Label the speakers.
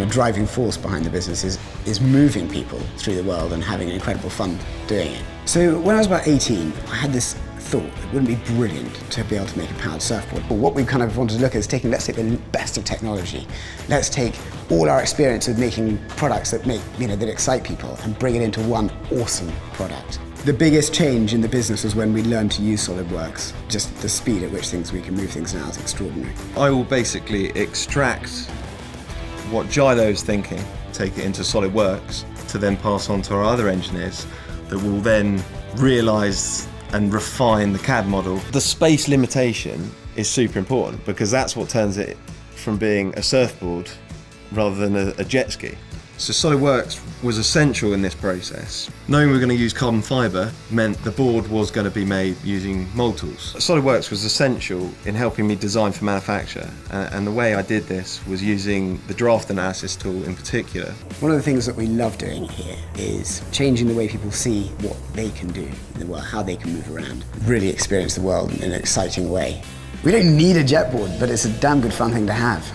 Speaker 1: driving force behind the business is moving people through the world and having incredible fun doing it. So when I was about 18, I had this thought it wouldn't be brilliant to be able to make a powered surfboard. But what we kind of wanted to look at is let's take the best of technology. Let's take all our experience of making products that that excite people and bring it into one awesome product. The biggest change in the business was when we learned to use SolidWorks. Just the speed at which we can move things now is extraordinary.
Speaker 2: I will basically extract what Gilo's thinking, take it into SolidWorks to then pass on to our other engineers that will then realise and refine the CAD model. The space limitation is super important because that's what turns it from being a surfboard rather than a jet ski. So SolidWorks was essential in this process. Knowing we were going to use carbon fibre meant the board was going to be made using mold tools. SolidWorks was essential in helping me design for manufacture, and the way I did this was using the draft analysis tool in particular.
Speaker 1: One of the things that we love doing here is changing the way people see what they can do in the world, how they can move around, really experience the world in an exciting way. We don't need a jet board, but it's a damn good fun thing to have.